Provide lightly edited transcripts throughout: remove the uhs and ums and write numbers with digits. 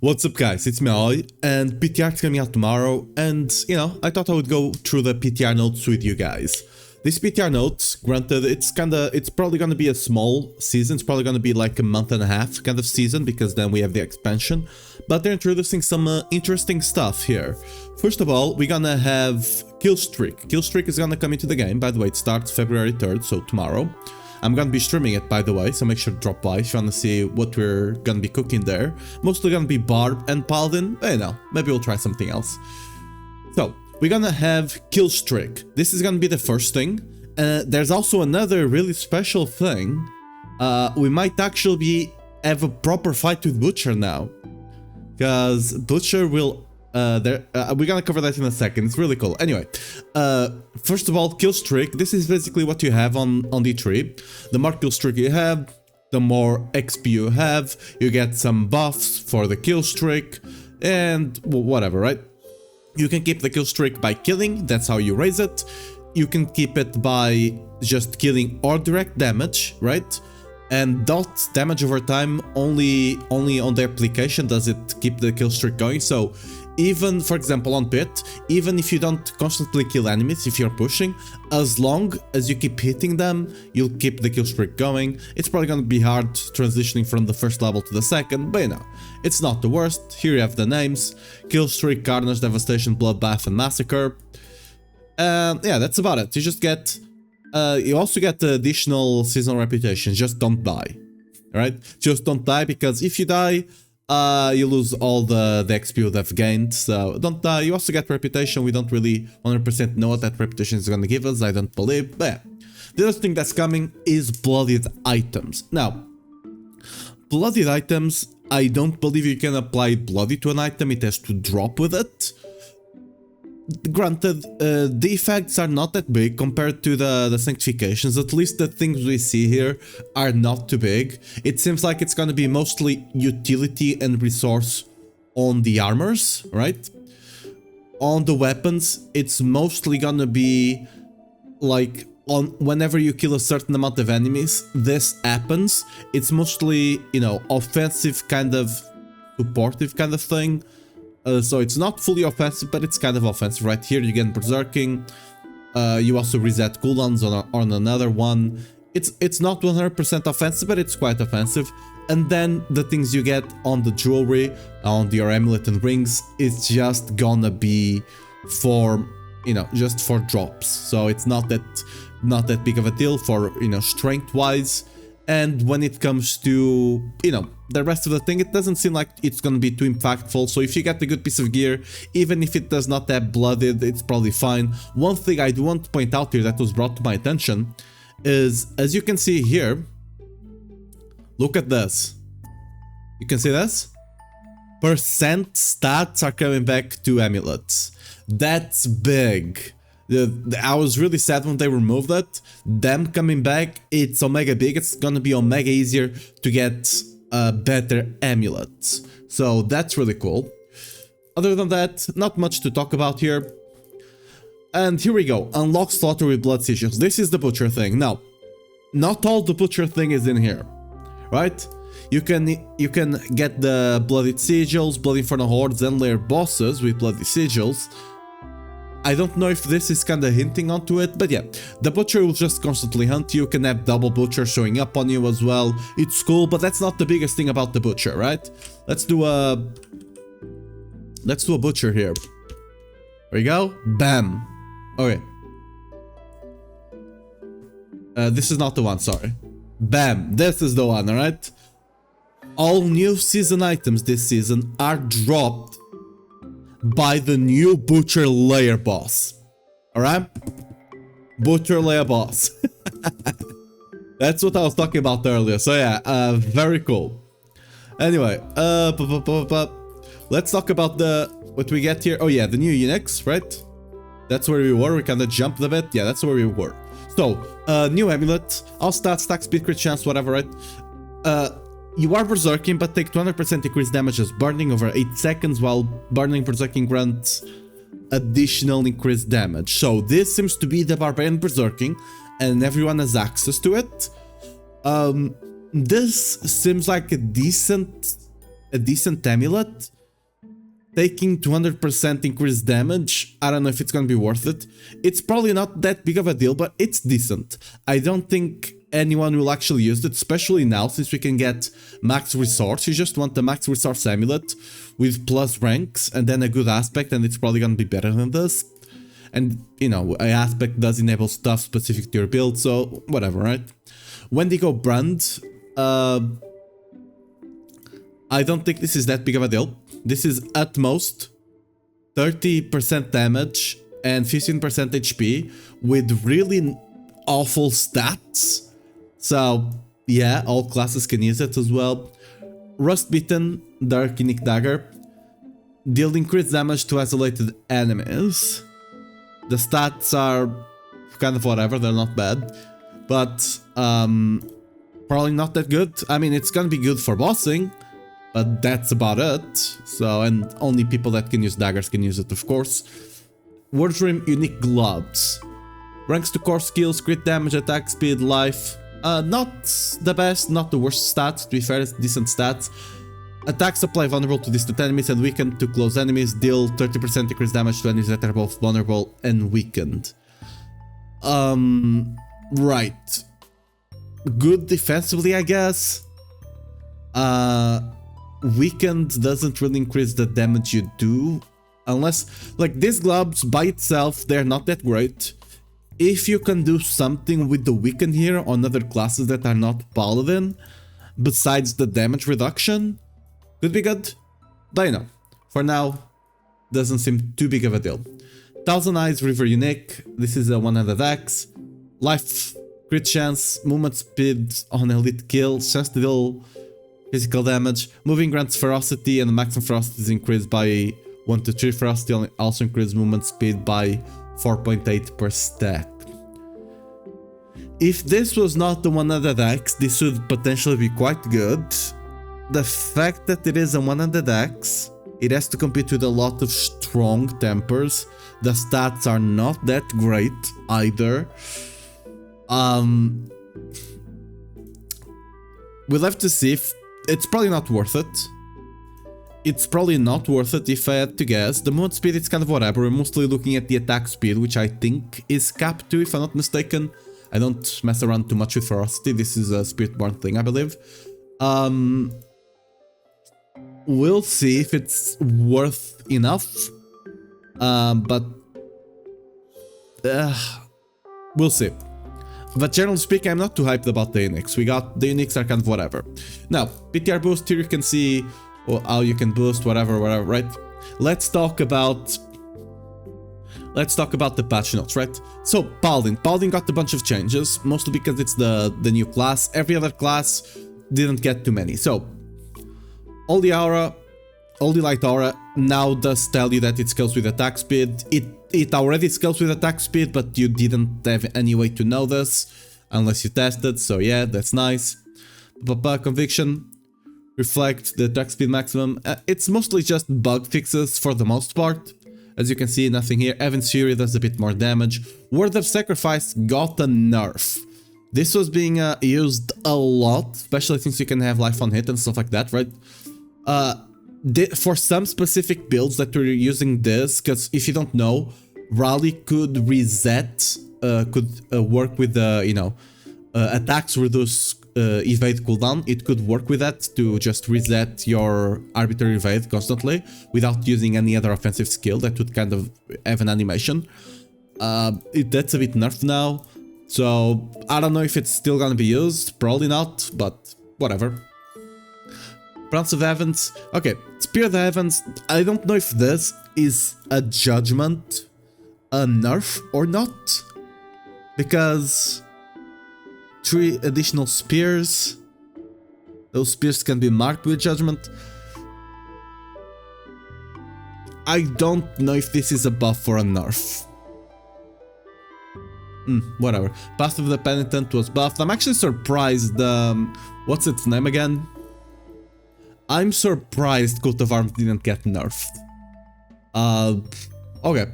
What's up guys, it's me Ali, and PTR is coming out tomorrow, and you know, I thought I would go through the PTR notes with you guys. This PTR notes, granted, it's probably gonna be a small season, it's probably gonna be like a month and a half kind of season, because then we have the expansion, but they're introducing some interesting stuff here. First of all, we're gonna have Killstreak. Killstreak is gonna come into the game, by the way, it starts February 3rd, so tomorrow. I'm gonna be streaming it, by the way, so make sure to drop by if you wanna see what we're gonna be cooking there. Mostly gonna be Barb and Paladin, but you know, maybe we'll try something else. So, we're gonna have Killstreak. This is gonna be the first thing. There's also another really special thing. We might actually have a proper fight with Butcher now. Because Butcher will... we're gonna cover that in a second, it's really cool. Anyway, first of all, Killstreak, this is basically what you have on D3. The more Killstreak you have, the more XP you have, you get some buffs for the Killstreak, and whatever, right? You can keep the Killstreak by killing, that's how you raise it. You can keep it by just killing or direct damage, right? And dot damage over time, only on the application does it keep the Killstreak going, so even, for example, on Pit, even if you don't constantly kill enemies, if you're pushing, as long as you keep hitting them, you'll keep the killstreak going. It's probably gonna be hard transitioning from the first level to the second, but you know, it's not the worst. Here you have the names: Killstreak, Carnage, Devastation, Bloodbath, and Massacre. And yeah, that's about it. You just get... you also get the additional seasonal reputation. Just don't die, right? Just don't die, because if you die, you lose all the XP you would have gained, so don't die. You also get reputation. We don't really 100% know what that reputation is going to give us, I don't believe, but yeah. The other thing that's coming is bloodied items. Now, bloodied items, I don't believe you can apply bloody to an item, it has to drop with it. Granted, the effects are not that big compared to the sanctifications, at least the things we see here are not too big. It seems like it's gonna be mostly utility and resource on the armors, right? On the weapons, it's mostly gonna be like on whenever you kill a certain amount of enemies, this happens. It's mostly, you know, offensive kind of supportive kind of thing. So it's not fully offensive, but it's kind of offensive. Right here you get berserking, you also reset cooldowns on another one. It's not 100% offensive, but it's quite offensive. And then the things you get on the jewelry, on your amulet and rings, it's just gonna be for, you know, just for drops. So it's not that big of a deal for, you know, strength wise. And when it comes to, you know, the rest of the thing, it doesn't seem like it's gonna be too impactful. So if you get a good piece of gear, even if it does not have blooded, it's probably fine. One thing I do want to point out here that was brought to my attention is, as you can see here, look at this. You can see this? Percent stats are coming back to amulets. That's big. I was really sad when they removed it. Them coming back, it's Omega big, it's gonna be Omega easier to get better amulets. So that's really cool. Other than that, not much to talk about here. And here we go, unlock slaughter with blood sigils. This is the butcher thing. Now, not all the butcher thing is in here, right? You can get the blooded sigils, blood inferno hordes, and lair bosses with bloody sigils. I don't know if this is kinda hinting onto it, but yeah, the butcher will just constantly hunt you. You can have double butcher showing up on you as well. It's cool, but that's not the biggest thing about the butcher, right? Let's do a butcher here. There we go. Bam. Okay. This is not the one, sorry. Bam. This is the one, alright? All new season items this season are dropped by the new Butcher Lair boss. Alright? Butcher Lair boss. That's what I was talking about earlier. So yeah, very cool. Anyway, let's talk about what we get here. Oh yeah, the new eunuchs, right? That's where we were. We kinda jumped a bit. Yeah, that's where we were. So, new amulet, all stats, stack, speed, crit chance, whatever, right? You are berserking, but take 200% increased damage as burning over 8 seconds, while burning berserking grants additional increased damage. So this seems to be the Barbarian berserking, and everyone has access to it. This seems like a decent a decent amulet, taking 200% increased damage, I don't know if it's gonna be worth it. It's probably not that big of a deal, but it's decent. I don't think anyone will actually use it, especially now since we can get max resource. You just want the max resource amulet with plus ranks and then a good aspect, and it's probably gonna be better than this. And, you know, an aspect does enable stuff specific to your build, so whatever, right? Wendigo Brand, I don't think this is that big of a deal. This is at most 30% damage and 15% HP with really awful stats. So yeah, all classes can use it as well. Rust Beaten Dark Unique Dagger. Deal increased damage to isolated enemies. The stats are kind of whatever, they're not bad. But probably not that good. I mean, it's gonna be good for bossing, but that's about it. So, and only people that can use daggers can use it, of course. Wardroom Unique Gloves. Ranks to core skills, crit damage, attack speed, life. Not the best, not the worst stats, to be fair, it's decent stats. Attacks apply vulnerable to distant enemies and weakened to close enemies. Deal 30% increased damage to enemies that are both vulnerable and weakened. Right. Good defensively, I guess. Weakened doesn't really increase the damage you do. Unless, like, these gloves by itself, they're not that great. If you can do something with the weaken here on other classes that are not Paladin, besides the damage reduction, could be good. But you know, for now, doesn't seem too big of a deal. Thousand Eyes River Unique. This is a 100x. Life, crit chance, movement speed on elite kill, chance to deal physical damage. Moving grants ferocity and the maximum ferocity is increased by 1 to 3 ferocity, also increases movement speed by 4.8 per stack. If this was not the 100x, this would potentially be quite good. The fact that it is a 100x, it has to compete with a lot of strong tempers. The stats are not that great either. We'll have to see if it's probably not worth it. It's probably not worth it if I had to guess. The movement speed, it's kind of whatever. We're mostly looking at the attack speed, which I think is capped to, if I'm not mistaken. I don't mess around too much with ferocity. This is a Spiritborn thing, I believe. We'll see if it's worth enough. But we'll see. But generally speaking, I'm not too hyped about the uniques. The uniques are kind of whatever. Now, PTR boost, here you can see how you can boost, whatever, right? Let's talk about the patch notes, right? So, Paladin got a bunch of changes, mostly because it's the new class. Every other class didn't get too many. So, all the light aura now does tell you that it scales with attack speed. It already scales with attack speed, but you didn't have any way to know this unless you tested, so yeah, that's nice. Conviction, reflect the attack speed maximum. It's mostly just bug fixes for the most part. As you can see, nothing here. Evan's Fury does a bit more damage. Word of Sacrifice got a nerf. This was being used a lot, especially since you can have life on hit and stuff like that, right? For some specific builds that we're using this, because if you don't know, Rally could reset, work with the, attacks reduce evade cooldown. It could work with that to just reset your arbitrary evade constantly without using any other offensive skill that would kind of have an animation. That's a bit nerfed now, so I don't know if it's still gonna be used, probably not, but whatever. Prounce of Heavens. Okay, Spear of the Heavens. I don't know if this is a judgment, a nerf or not, because 3 additional spears. Those spears can be marked with judgment. I don't know if this is a buff or a nerf. Whatever. Path of the Penitent was buffed. I'm actually surprised. What's its name again? I'm surprised Coat of Arms didn't get nerfed. Okay.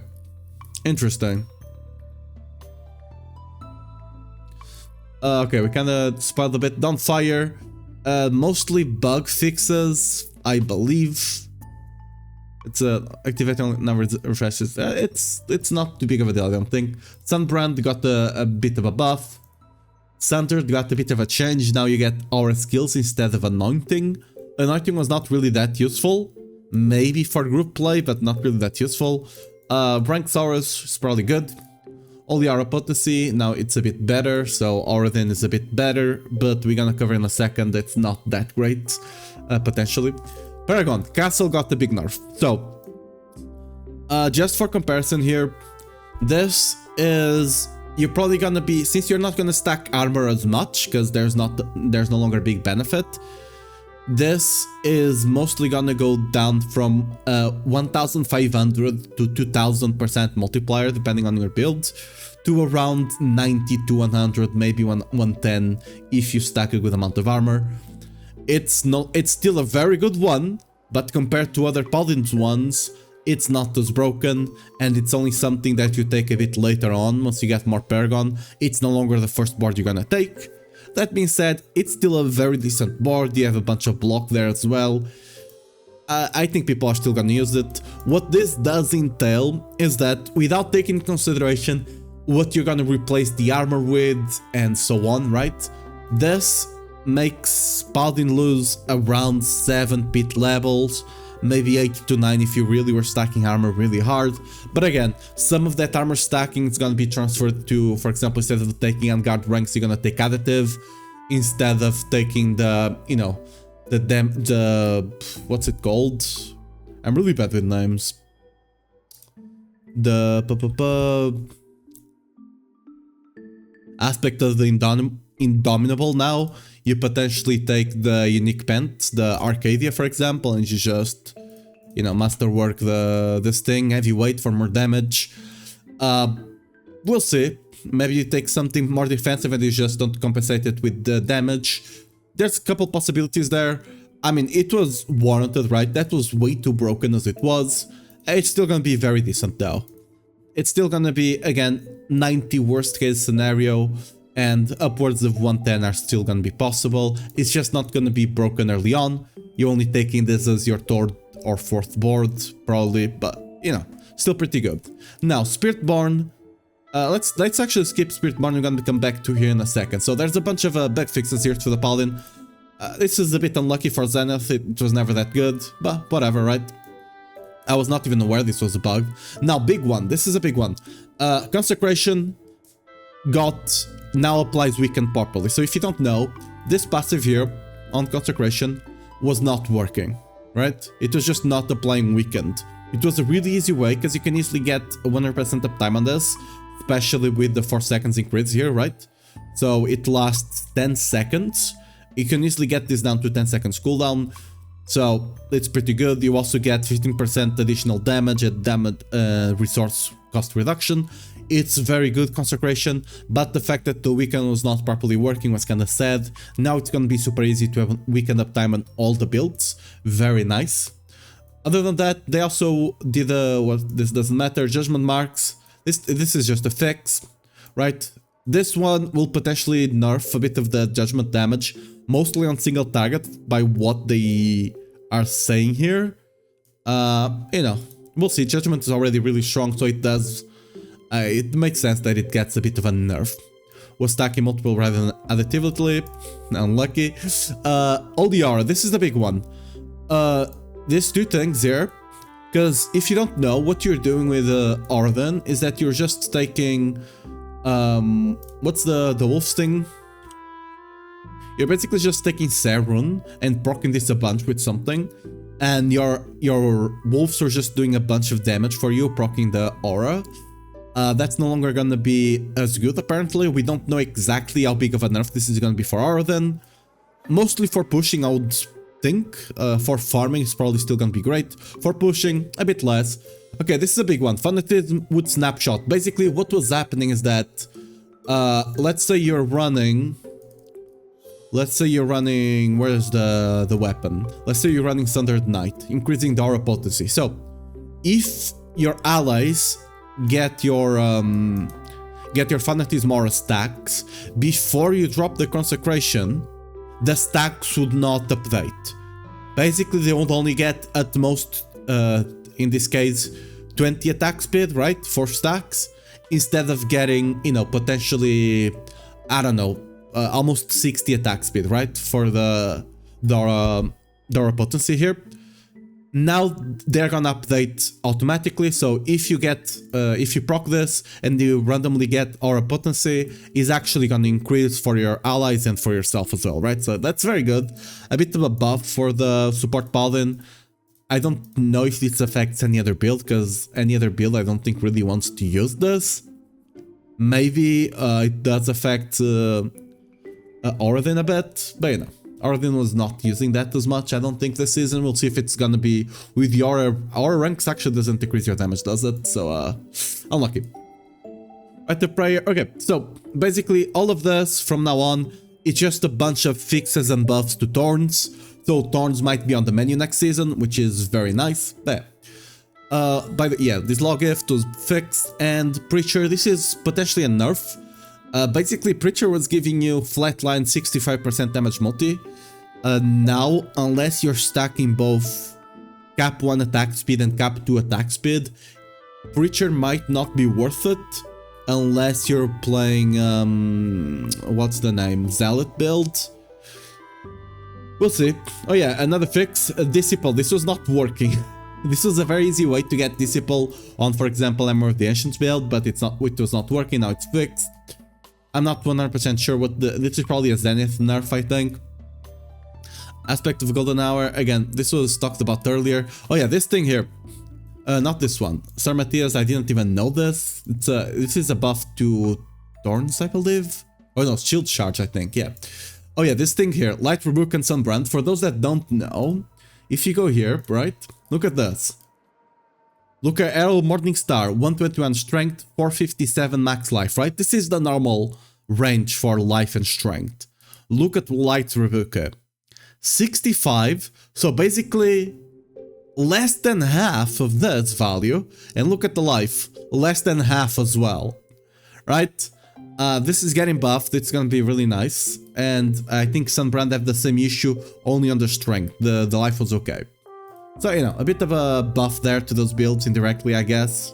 Interesting. Okay, we kinda spoiled a bit. Dawnfire. Mostly bug fixes. I believe. It's activating number refreshes. It's not too big of a deal, I don't think. Sunbrand got a bit of a buff. Sundered got a bit of a change. Now you get aura skills instead of anointing. Anointing was not really that useful. Maybe for group play, but not really that useful. Rank Auras is probably good. All the aura potency, now it's a bit better, so aura then is a bit better, but we're gonna cover in a second, it's not that great, potentially. Paragon, Castle got the big nerf. So, just for comparison here, this is, you're probably gonna be, since you're not gonna stack armor as much, because there's no longer a big benefit, this is mostly gonna go down from 1500 to 2000% multiplier, depending on your build, to around 90 to 100, maybe 110 if you stack a good amount of armor. It's still a very good one, but compared to other Paladin's ones, it's not as broken, and it's only something that you take a bit later on once you get more Paragon. It's no longer the first board you're gonna take. That being said, it's still a very decent board. You have a bunch of block there as well. I think people are still gonna use it. What this does entail is that without taking into consideration what you're gonna replace the armor with and so on, right? This makes Paladin lose around 7 pit levels, maybe 8 to 9 if you really were stacking armor really hard. But again, some of that armor stacking is gonna be transferred to, for example, instead of taking unguard ranks, you're gonna take additive, instead of taking the, you know, the what's it called? I'm really bad with names. The aspect of the Indomitable now, you potentially take the unique pent, the Arcadia for example, and you just, you know, masterwork this thing, heavyweight for more damage. We'll see. Maybe you take something more defensive and you just don't compensate it with the damage. There's a couple possibilities there. I mean, it was warranted, right? That was way too broken as it was. It's still gonna be very decent though. It's still gonna be, again, 90 worst case scenario, and upwards of 110 are still gonna be possible. It's just not gonna be broken early on. You're only taking this as your third or fourth board, probably, but, you know, still pretty good. Now, Spiritborn. Let's actually skip Spiritborn. We're gonna come back to here in a second. So there's a bunch of bug fixes here to the Paladin. This is a bit unlucky for Zenith. It was never that good, but whatever, right? I was not even aware this was a bug. Now, big one. This is a big one. Consecration now applies Weakened properly. So if you don't know, this passive here on Consecration was not working, right? It was just not applying Weakened. It was a really easy way, because you can easily get 100% uptime on this, especially with the 4 seconds increase here, right? So it lasts 10 seconds. You can easily get this down to 10 seconds cooldown. So it's pretty good. You also get 15% additional damage at resource cost reduction. It's very good Consecration, but the fact that the Weaken was not properly working was kind of sad. Now it's gonna be super easy to have Weaken uptime on all the builds. Very nice. Other than that, they also did this doesn't matter, Judgment Marks. This is just a fix, right? This one will potentially nerf a bit of the judgment damage, mostly on single target by what they are saying here. You know, we'll see. Judgment is already really strong, so it does. It makes sense that it gets a bit of a nerf. Was stacking multiple rather than additively. Unlucky. ODR, this is the big one. These two things here. Because if you don't know, what you're doing with Orden is that you're just taking, what's the wolf's thing? You're basically just taking Serun and proccing this a bunch with something, and your wolves are just doing a bunch of damage for you, proccing the aura. That's no longer gonna be as good apparently. We don't know exactly how big of a nerf this is gonna be for Orden. Mostly for pushing, I would think. For farming, it's probably still gonna be great. For pushing, a bit less. Okay, this is a big one. Fanatism with Snapshot. Basically, what was happening is that, let's say you're running, where's the weapon? Let's say you're running Sundered Knight, increasing the aura potency. So, if your allies get your Fanatism aura stacks before you drop the Consecration, the stacks would not update. Basically, they would only get at most, in this case, 20 attack speed, right? 4 stacks, instead of getting, you know, potentially, I don't know, almost 60 attack speed, right? For the Dora potency here. Now they're gonna update automatically, so if you get, if you proc this and you randomly get aura potency, is actually gonna increase for your allies and for yourself as well, right? So that's very good. A bit of a buff for the support Paladin. I don't know if this affects any other build, because any other build I don't think really wants to use this. Maybe it does affect Oradin a bit, but you know. Paladin was not using that as much, I don't think, this season. We'll see if it's gonna be with the aura ranks. Actually doesn't decrease your damage, does it? So, unlucky. Right, the prayer. Okay, so basically all of this from now on, it's just a bunch of fixes and buffs to Thorns. So Thorns might be on the menu next season, which is very nice. But yeah, this law gift was fixed, and Preacher, this is potentially a nerf. Basically, Preacher was giving you flatline 65% damage multi. Now, unless you're stacking both cap 1 attack speed and cap 2 attack speed, Preacher might not be worth it unless you're playing, what's the name, Zealot build? We'll see. Oh yeah, another fix, Disciple. This was not working. This was a very easy way to get Disciple on, for example, Armor of the Ancients build, but it was not working. Now it's fixed. I'm not 100% sure what this is probably a Zenith nerf, I think. Aspect of Golden Hour, again, this was talked about earlier. Oh yeah, this thing here. Not this one. Sir Matthias, I didn't even know this. This is a buff to Thorns, I believe. Oh no, Shield Charge, I think, yeah. Oh yeah, this thing here, Light Rebuke and Sunbrand. For those that don't know, if you go here, right, look at this. Look at Arrow Morningstar, 121 strength, 457 max life, right? This is the normal range for life and strength. Look at Light Rebuke, 65, so basically less than half of this value. And look at the life, less than half as well, right? This is getting buffed, it's gonna be really nice. And I think Sunbrand have the same issue, only on the strength. The life was okay. So, you know, a bit of a buff there to those builds indirectly, I guess.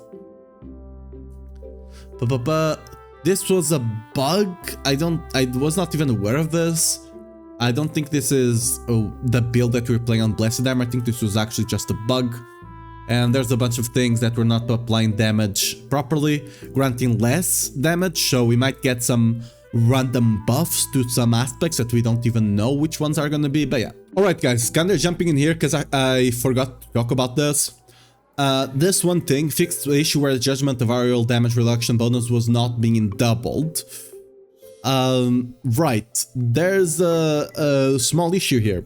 This was a bug. I was not even aware of this. I don't think this is the build that we were playing on Blessed Armor. I think this was actually just a bug. And there's a bunch of things that were not applying damage properly, granting less damage, so we might get some random buffs to some aspects that we don't even know which ones are gonna be, but yeah. Alright guys, kinda jumping in here because I forgot to talk about this. This one thing, fixed the issue where the Judgment of Aerial damage reduction bonus was not being doubled. Right, there's a small issue here.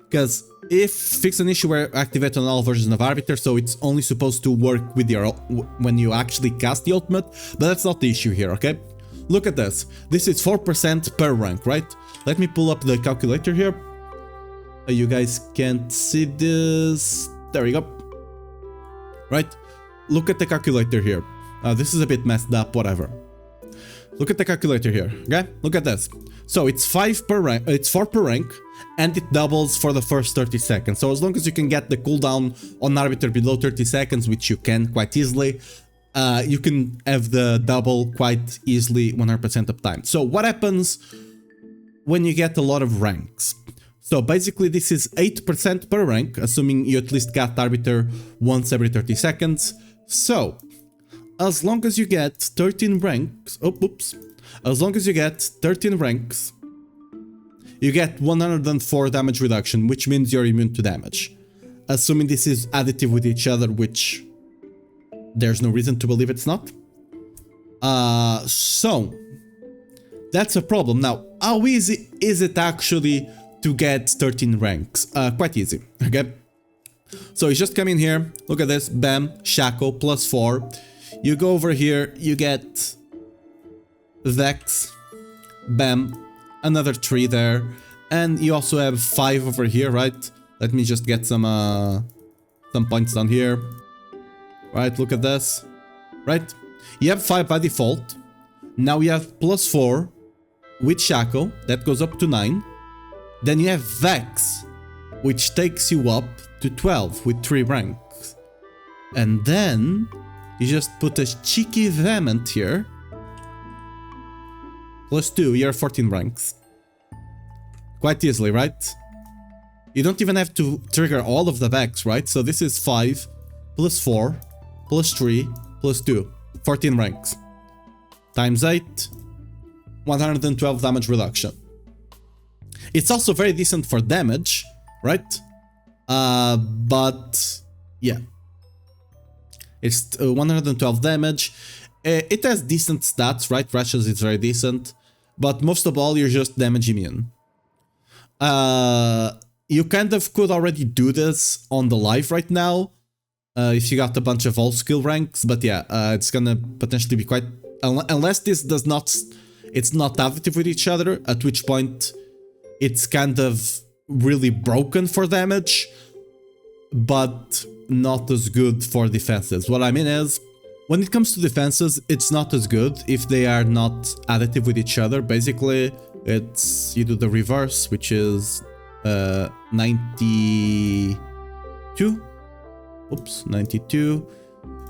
Because if fix an issue where activate on all versions of Arbiter, so it's only supposed to work with your when you actually cast the ultimate, but that's not the issue here, okay? Look at this. This is 4% per rank, right? Let me pull up the calculator here. You guys can't see this. There we go. Right? Look at the calculator here. This is a bit messed up, whatever. Look at the calculator here, okay? Look at this. So it's 5 per rank, it's 4 per rank, and it doubles for the first 30 seconds. So as long as you can get the cooldown on Arbiter below 30 seconds, which you can quite easily, you can have the double quite easily 100% of time. So what happens when you get a lot of ranks? So basically this is 8% per rank, assuming you at least got Arbiter once every 30 seconds. So as long as you get 13 ranks, as long as you get 13 ranks, you get 104 damage reduction, which means you're immune to damage. Assuming this is additive with each other, which there's no reason to believe it's not. So that's a problem. Now, how easy is it actually to get 13 ranks? Quite easy, okay? So you just come in here, look at this, bam, Shackle, +4. You go over here, you get Vex, bam, another 3 there, and you also have 5 over here, right? Let me just get some points down here. Right, look at this. Right? You have 5 by default. Now you have +4 with Shackle. That goes up to 9. Then you have Vex which takes you up to 12 with 3 ranks. And then you just put a cheeky vehement here. Plus 2, you're 14 ranks. Quite easily, right? You don't even have to trigger all of the backs, right? So this is 5 plus 4 plus 3 plus 2. 14 ranks. Times 8. 112 damage reduction. It's also very decent for damage, right? But yeah. It's 112 damage. It has decent stats, right? Rashes is very decent. But most of all, you're just damage immune. You kind of could already do this on the live right now, if you got a bunch of all skill ranks, but yeah, it's gonna potentially be quite... Unless this does not... It's not additive with each other, at which point it's kind of really broken for damage, but not as good for defenses. What I mean is, when it comes to defenses, it's not as good if they are not additive with each other. Basically, it's... you do the reverse, which is 92. Oops, 92.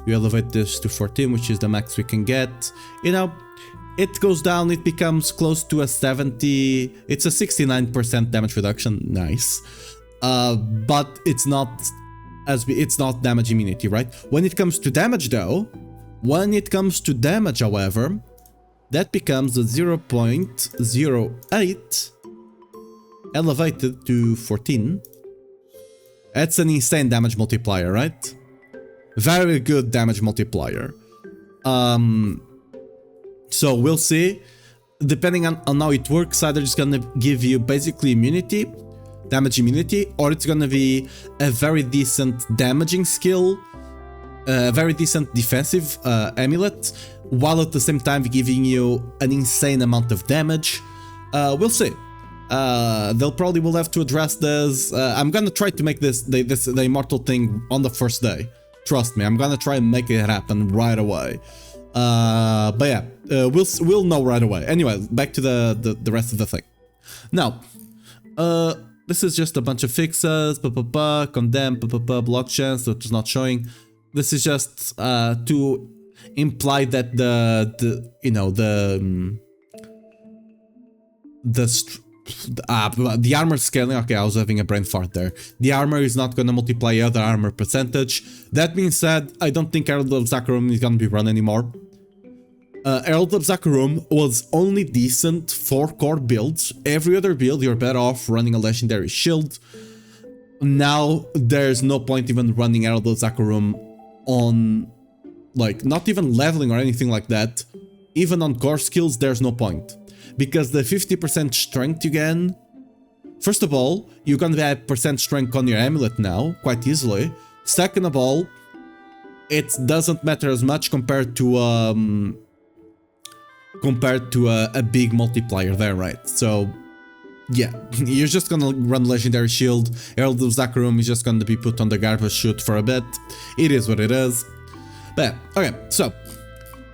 You elevate this to 14, which is the max we can get. You know, it goes down, it becomes close to a 70. It's a 69% damage reduction. Nice. But it's not it's not damage immunity, right? When it comes to damage though, however, that becomes a 0.08 elevated to 14. That's an insane damage multiplier, right? Very good damage multiplier. So we'll see. Depending on how it works, either it's gonna give you basically immunity, damage immunity, or it's gonna be a very decent damaging skill, a very decent defensive amulet, while at the same time giving you an insane amount of damage. We'll see. They'll probably will have to address this. I'm gonna try to make the immortal thing on the first day. Trust me, I'm gonna try and make it happen right away. But yeah, we'll know right away. Anyway, back to the rest of the thing. Now, this is just a bunch of fixes. Condemn. Block chance, so it's not showing. This is just to imply that the armor scaling. Okay, I was having a brain fart there. The armor is not going to multiply other armor percentage. That being said, I don't think Herald of Zakarum is going to be run anymore. Herald of Zakarum was only decent for core builds. Every other build, you're better off running a legendary shield. Now, there's no point even running Herald of Zakarum on, like, not even leveling or anything like that. Even on core skills, there's no point. Because the 50% strength you gain... First of all, you're gonna have percent strength on your amulet now, quite easily. Second of all, it doesn't matter as much compared to a big multiplier there, right? So, yeah, you're just gonna run Legendary Shield. Herald of Zakarum is just gonna be put on the garbage chute for a bit. It is what it is. But, okay, so...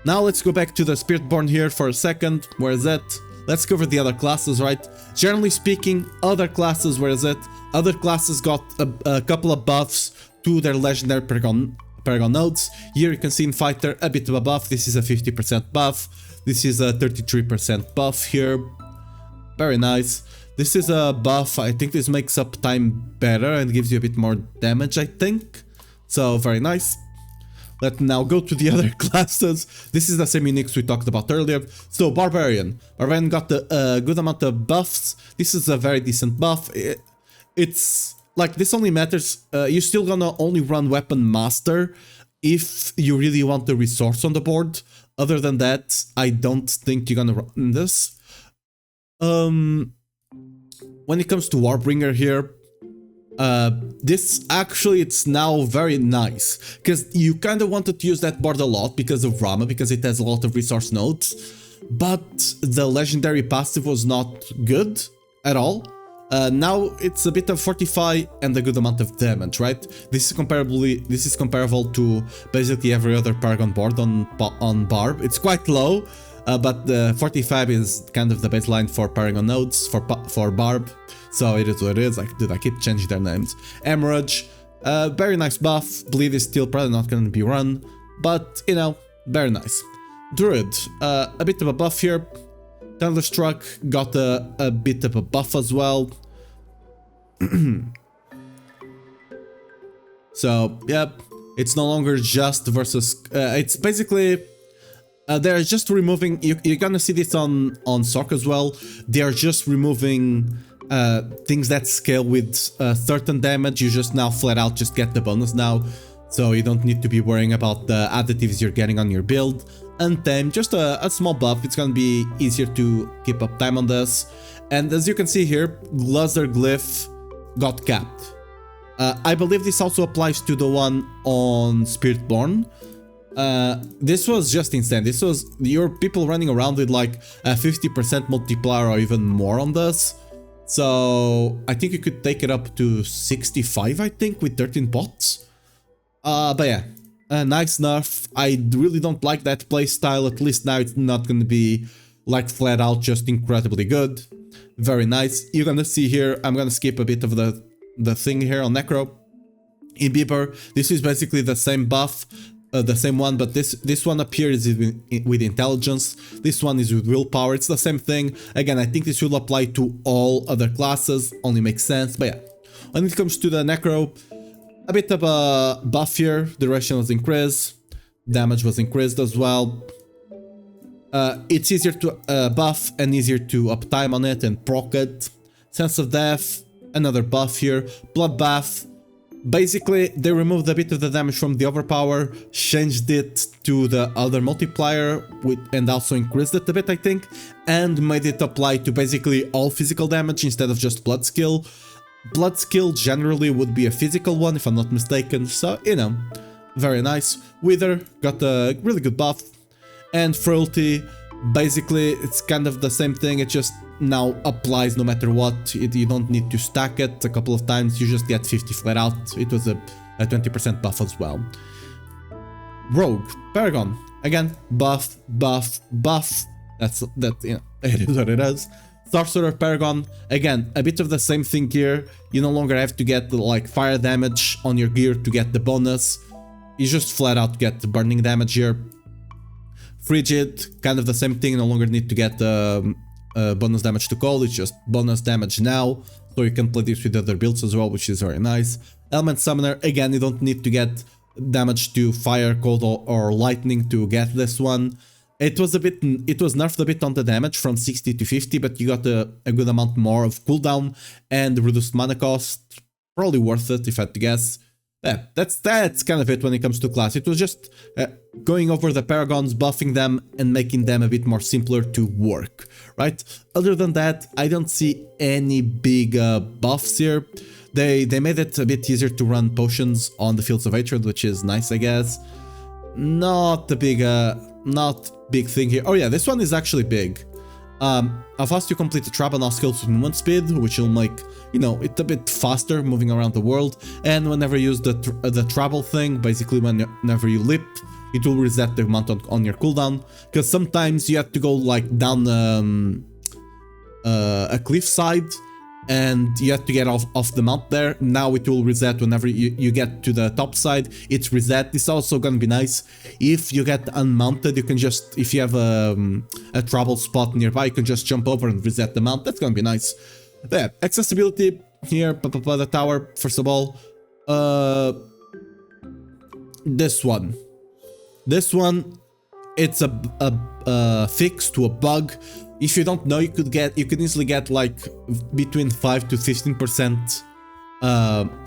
Now let's go back to the Spiritborn here for a second. Where is it? Let's cover the other classes, right? Generally speaking, other classes, where is it? Other classes got a couple of buffs to their legendary Paragon nodes. Here you can see in Fighter a bit of a buff. This is a 50% buff. This is a 33% buff here. Very nice. This is a buff. I think this makes up time better and gives you a bit more damage, I think. So, very nice. Let's now go to the other classes. This is the same uniques we talked about earlier. So, Barbarian. Barbarian got a good amount of buffs. This is a very decent buff. It's like, this only matters. You're still gonna only run Weapon Master if you really want the resource on the board. Other than that, I don't think you're gonna run this. When it comes to Warbringer here, this actually, it's now very nice, because you kind of wanted to use that board a lot because of Rama, because it has a lot of resource nodes, but the legendary passive was not good at all. Now it's a bit of fortify and a good amount of damage, right? This is comparable to basically every other Paragon board on Barb. It's quite low, but the 45 is kind of the baseline for Paragon nodes, for Barb, so it is what it is. Like, dude, I keep changing their names. Emerge, very nice buff. Bleed is still probably not going to be run, but, you know, very nice. Druid, a bit of a buff here. Thunderstruck got a bit of a buff as well. So, yep, it's no longer just versus... it's basically... they're just removing... You're gonna see this on Sorc as well. They're just removing things that scale with certain damage. You just now flat out just get the bonus now. So you don't need to be worrying about the additives you're getting on your build. Untamed, just a small buff. It's gonna be easier to keep up time on this. And as you can see here, Guzzler Glyph got capped. I believe this also applies to the one on Spiritborn. This was just insane. This was your people running around with like a 50% multiplier or even more on this. So I think you could take it up to 65, I think, with 13 pots. But yeah, a nice nerf. I really don't like that playstyle. At least now it's not going to be like flat out just incredibly good. Very nice. You're going to see here, I'm going to skip a bit of the thing here on Necro. Imbiber, this is basically the same buff, the same one, but this one appears with intelligence. This one is with willpower. It's the same thing. Again, I think this will apply to all other classes. Only makes sense. But yeah, when it comes to the Necro, a bit of a buff here. Duration was increased. Damage was increased as well. It's easier to buff and easier to uptime on it and proc it. Sense of Death, another buff here. Bloodbath. Basically, they removed a bit of the damage from the overpower, changed it to the other multiplier, and also increased it a bit, I think, and made it apply to basically all physical damage instead of just blood skill. Blood skill generally would be a physical one, if I'm not mistaken, so, you know, very nice. Wither got a really good buff, and Frailty, basically, it's kind of the same thing, it just now applies no matter what. You don't need to stack it a couple of times, you just get 50 flat out. It was a 20% buff as well. Rogue, Paragon, again, buff, buff, buff. That, you know, it is what it is. Sorcerer, Paragon, again, a bit of the same thing here. You no longer have to get the, like, fire damage on your gear to get the bonus. You just flat out get the burning damage here. Frigid, kind of the same thing, no longer need to get bonus damage to cold, it's just bonus damage now, so you can play this with other builds as well, which is very nice. Element Summoner, again, you don't need to get damage to fire, cold, or lightning to get this one. It was nerfed a bit on the damage from 60 to 50, but you got a good amount more of cooldown and reduced mana cost. Probably worth it, if I had to guess. Yeah, that's kind of it when it comes to class. It was just going over the Paragons, buffing them, and making them a bit more simpler to work, right? Other than that, I don't see any big buffs here. They made it a bit easier to run potions on the Fields of Hatred, which is nice, I guess. Not the big thing here. Oh yeah, this one is actually big. How fast you complete the trap and now scales with movement speed, which will make, you know, it a bit faster moving around the world. And whenever you use the travel thing, basically whenever you leap, it will reset the amount on your cooldown. Because sometimes you have to go like down a cliff side and you have to get off the mount there. Now it will reset whenever you get to the top side. It's reset. This is also gonna be nice. If you get unmounted, you can just, if you have a travel spot nearby, you can just jump over and reset the mount. That's gonna be nice. Yeah, accessibility here, the tower, first of all. This one, it's a fix to a bug. If you don't know, you could easily get like between 5 to 15%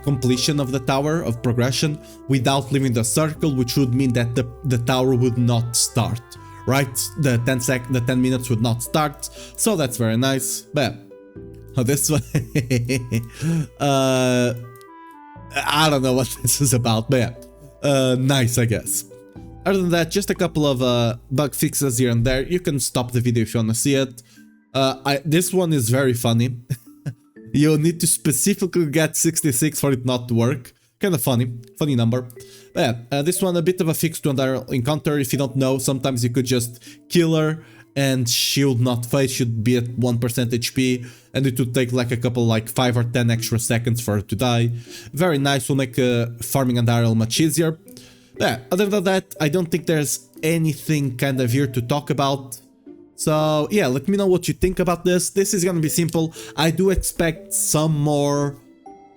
completion of the tower of progression without leaving the circle, which would mean that the tower would not start, right? The 10 minutes would not start, so that's very nice. But this one, I don't know what this is about, but yeah, nice, I guess. Other than that, just a couple of bug fixes here and there. You can stop the video if you want to see it. This one is very funny. You'll need to specifically get 66 for it not to work. Kind of funny number. But yeah, this one a bit of a fix to another encounter. If you don't know, sometimes you could just kill her and shield not face should be at 1% HP, and it would take like a couple, like 5 or 10 extra seconds for her to die. Very nice, will make farming and Daryl much easier. Yeah, other than that, I don't think there's anything kind of here to talk about. So yeah, let me know what you think about this. This is gonna be simple. I do expect some more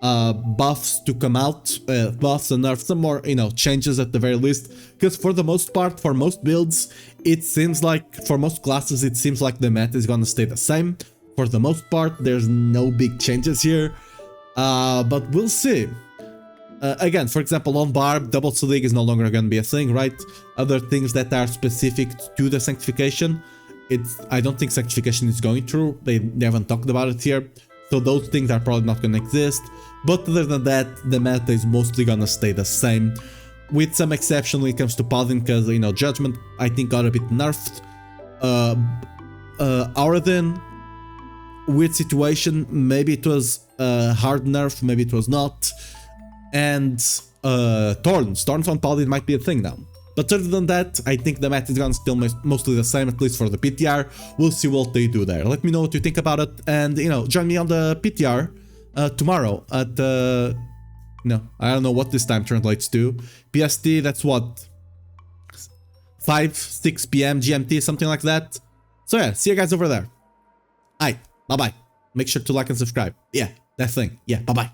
buffs to come out, buffs and nerfs, some more, you know, changes at the very least, because for the most part, for most builds, it seems like, for most classes, it seems like the meta is gonna stay the same. For the most part, there's no big changes here, but we'll see. Again, for example, on Barb, Double Sleek is no longer gonna be a thing, right? Other things that are specific to the Sanctification, I don't think Sanctification is going through, they haven't talked about it here. So those things are probably not gonna exist, but other than that, the meta is mostly gonna stay the same, with some exception when it comes to Paladin, because, you know, Judgment, I think, got a bit nerfed. Paladin, weird situation, maybe it was a hard nerf, maybe it was not, and Thorns on Paladin might be a thing now. But other than that, I think the meta is gonna still mostly the same, at least for the PTR. We'll see what they do there. Let me know what you think about it, and, you know, join me on the PTR tomorrow at no, I don't know what this time translates to. PST, that's what, 6 PM GMT, something like that. So yeah, see you guys over there. Alright, bye bye. Make sure to like and subscribe. Yeah, that thing. Yeah, bye bye.